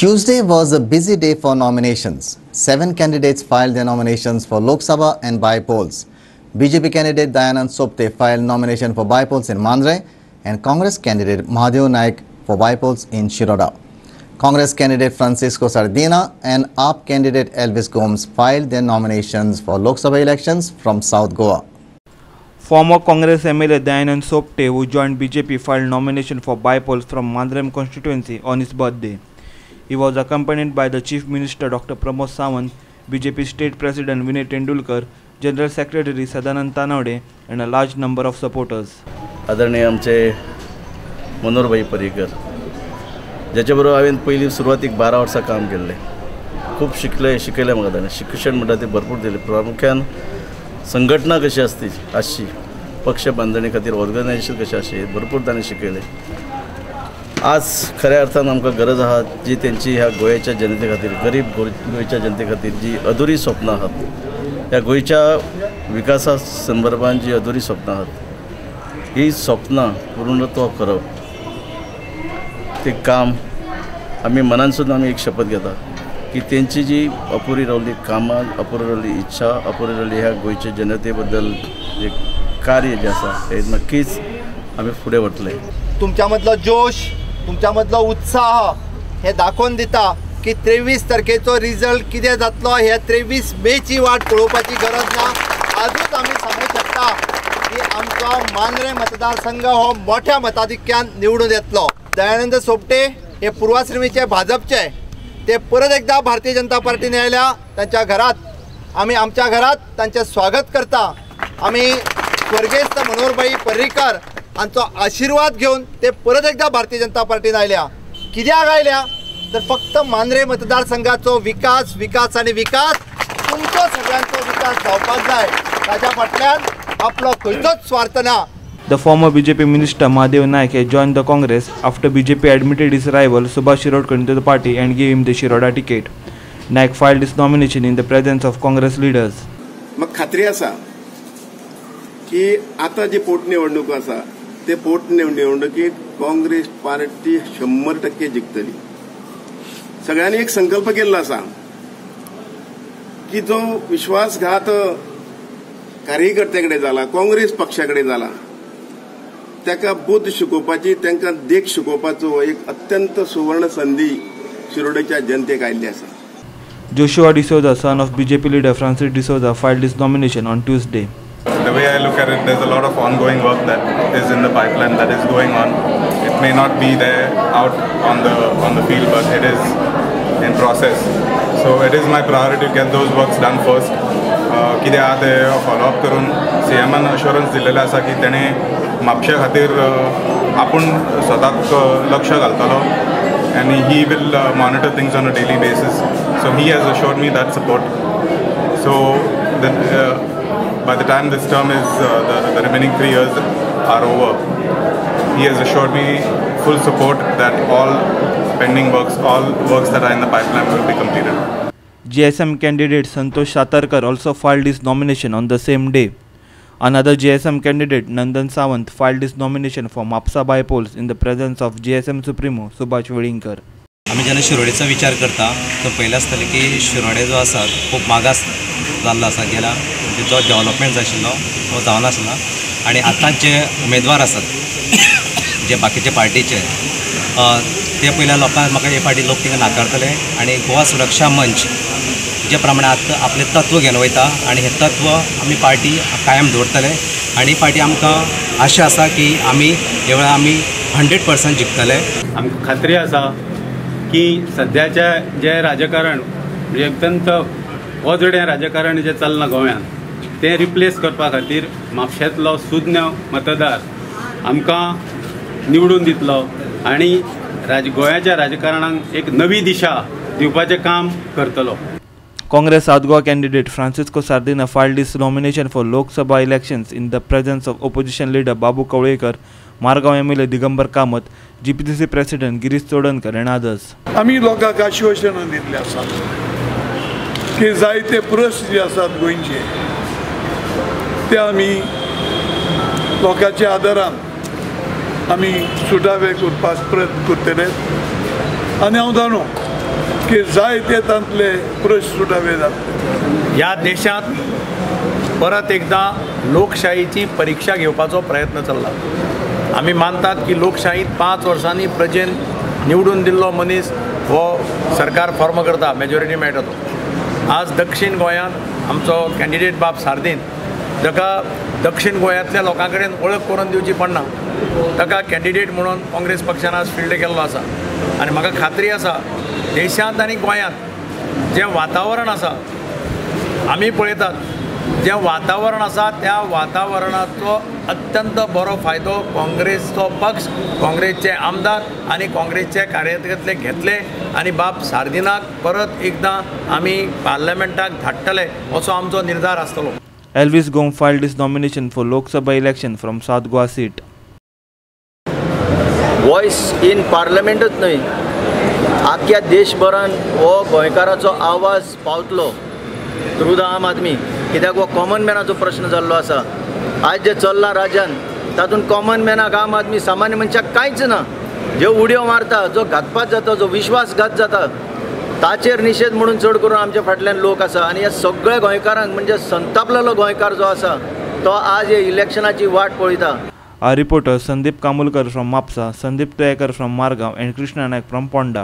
Tuesday was a busy day for nominations. 7 candidates filed their nominations for Lok Sabha and by-polls. BJP candidate Dayanand Sopte filed nomination for by-polls in Mandre and Congress candidate Mahadev Naik for by-polls in Shiroda. Congress candidate Francisco Sardina and AAP candidate Elvis Gomes filed their nominations for Lok Sabha elections from South Goa. Former Congress MLA Dayanand Sopte, who joined BJP, filed nomination for by-polls from Mandrem constituency on his birthday. He was accompanied by the Chief Minister Dr. Pramod Sawant, BJP State President Vinay Tendulkar, General Secretary Sadanand Tanawade and a large number of supporters. आदरणीय आमचे मनोहर भाई पर्रीकर ज्याच्या बरोबर हांवें पयलीं सुरवातीक 12 वर्सां काम केल्लें. खूब शिकयलें म्हाका ताणें. शिक्षण म्हणटा तें भरपूर दिलें. प्रामुख्यान संघटना कशी आसची पक्ष बांधणी खातीर ऑर्गनायझेशन कशें आसचें भरपूर ताणें शिकयलें. आज खऱ्या अर्थान आमकां गरज आहा जी तेंची ह्या गोंयच्या जनते खातीर गरीब गोंयच्या जनते खातीर जी अधुरी स्वप्नां आहात ह्या गोंयच्या विकासा संदर्भात जी अधुरी स्वप्नां आहात ही स्वप्नां पूर्णत्व करप ते काम आमी मनानसून आमी एक शपथ घेता की तेंची जी अपुरी रावली कामां अपुरी रावली इच्छा अपुरी रावली ह्या गोंयच्या जनते बद्दल जे कार्य जे आसा हे नक्कीच आमी फुडें व्हरतले. तुमच्या मदलो जोश तुमच्या मदलो उत्साह हे दाखोवन दिता की 23 तारखेचो रिजल्ट कितें जातलो हे 23 मेची वाट पळोवपाची गरज ना. आजूच आमी सांगूंक शकता की आमचो मांद्रे मतदारसंघ हो मोठ्या मताधिक्यान निवडून येतलो. दयानंद सोपटे हे पूर्वाश्रमीचे भाजपचे ते परत एकदा भारतीय जनता पार्टीने आयल्या तांच्या घरात आमी आमच्या घरात तांचे स्वागत करता. आमी स्वर्गेस्त मनोहरभाई पर्रीकर हांचो आशीर्वाद घेवन ते परत एकदा भारतीय जनता पार्टीन आयल्या. कित्याक आयल्या तर फक्त मांद्रे मतदारसंघाचो विकास आनी विकास तुमचो सगळ्यांचो विकास जावपाक जाय ताच्या फाटल्यान आपलो खंयचोच स्वार्थ ना. The former BJP minister Mahadev Naik has joined the Congress after BJP admitted his rival Subhash Shirokar into the party and gave him the Shiroda ticket. Naik filed his nomination in the presence of Congress leaders. मग खात्री आसा की आता जी पोटनिवडणूक आसा ते पोटनिवडणुकीत Congress party 100% जिखतली. सगळ्यांनी एक संकल्प केल्लो आसा की जो विश्वासघात कार्यकर्त्याकडे जाला काँग्रेस पक्षाकडे जाला ताका बुद्ध शिकोवपाची तांकां देख शिकोवपाचो एक अत्यंत सुवर्ण संधी शिरोडेच्या जनतेक आयिल्ली आसा. Joshua D'Souza, son of BJP leader Francis D'Souza, filed his nomination on Tuesday. The way I look at it, there's a lot of ongoing work that is in the pipeline that is going on. It may not be there out on the field, but it is in process. So it is my priority to get those works done first. कितें आहा तें follow up करून CMन अश्योरन्स दिल्लेलें आसा की तेणें म्हापशे खातीर आपूण स्वताक लक्ष घालतलो and he will monitor things on a daily basis. So he has assured me that support. So then by the time this term is the remaining 3 years are over, he has assured me full support that all pending works, all works that are in the pipeline will be completed. JSM candidate Santosh Satarkar also filed his nomination on the same day. Another JSM candidate Nandan Sawant filed his nomination for Mapsa by-polls in the presence of JSM Supremo Subhash Vedinkar. आम्ही जेन्ना शिरोडेचा विचार करता तो पयलें आसतलें की शिरोडे जो आसा खूब मागास जाल्लो आसा. गेल्या जो डेव्हलपमेंट जाय आशिल्लो तो जावनासलो आनी आतां जे उमेदवार आसात जे बाकीचे पार्टीचे ते पयल्या लोकांक म्हाका हे फाटी लोक तिका नाकारतले आनी गोवा सुरक्षा मंच जे प्रमाणे आतां आपले तत्व घेवन वयता आनी हे तत्व आमी पार्टी कायम दवरतले आनी पार्टी आमकां आशा आसा की आमी ह्या वेळार आमी 100% जिखतले. आमकां खात्री आसा की सद्याचे जे राजकारण म्हणजे अत्यंत वजडें राजकारण जे चल्लां गोंयांत तें रिप्लेस करपा खातीर म्हापशेंतलो सुज्ञ मतदार आमकां निवडून दितलो आनी गोंयाच्या राजकारणाक एक नवी दिशा दिवपाचें काम करतलो. Congress South Goa candidate Francisco Sardina filed his nomination for Lok Sabha elections in the presence of opposition leader Babu Kawlekar, Margaon MLA Digambar Kamath, GPCC President Girish Chodankar and others. आमी लोकांक आश्वासनां दिल्लीं आसात की जायते प्रश्न जे आसात गोंयचे ते आमी लोकांच्या आदारान आमी सुटावे करपाक प्रयत्न करतले. आनी हांव जाणू की जायते तांतले प्रश्न सुटावे जातले. ह्या देशात परत एकदा लोकशाहीची परीक्षा घेवपाचो प्रयत्न चल्ला. आमी मानतात की लोकशाहीत 5 वर्सांनी प्रजेन निवडून दिल्लो मनीस हो सरकार फॉर्म करता, मेजॉरिटी मेळटा तो. आज दक्षिण गोंयांत आमचो कॅन्डिडेट बाब सार्दीन, जाका दक्षिण गोंयांतल्या लोकां कडेन वळख करून दिवची पडना, ताका कॅन्डिडेट म्हणून काँग्रेस पक्षान आज फिल्ड केल्लो आसा. आनी म्हाका खात्री आसा देशांत आनी गोंयांत जें वातावरण आसा, आमी पळयतात जें वातावरण आसा त्या वातावरणाचो अत्यंत बरो फायदो काँग्रेसचो पक्ष, काँग्रेसचे आमदार आनी काँग्रेसचे कार्यकर्ते घेतले आनी बाब सार्दिनाक परत एकदां आमी पार्लमेंटाक धाडटले असो आमचो निर्धार आसतलो. Elvis Gong filed his nomination for Lok Sabha election from South Goa seat. Voice in पार्लमेंटूच न्हय, आख्या देशभरान हो गोंयकाराचो आवाज पावतलो थ्रू द आम आदमी. कित्याक हो कॉमन मॅनाचो प्रश्न जाल्लो आसा. आज जे चल्लां राज्यान तातूंत कॉमन मॅनाक आम आदमी सामान्य मनशाक कांयच ना. ज्यो उडयो मारता, जो घातपात जाता, जो विश्वासघात जाता, ताचेर निशेध म्हणून चड करून आमच्या फाटल्यान लोक आसा. आनी ह्या सगळ्या गोंयकारांक म्हणजे संतापलेलो गोंयकार जो आसा तो आज हे इलेक्शनाची वाट पळयता. Our reporters Sandeep Kamulkar from Mapsa, Sandeep Toyekar from Margaon and Krishna Naik from Ponda.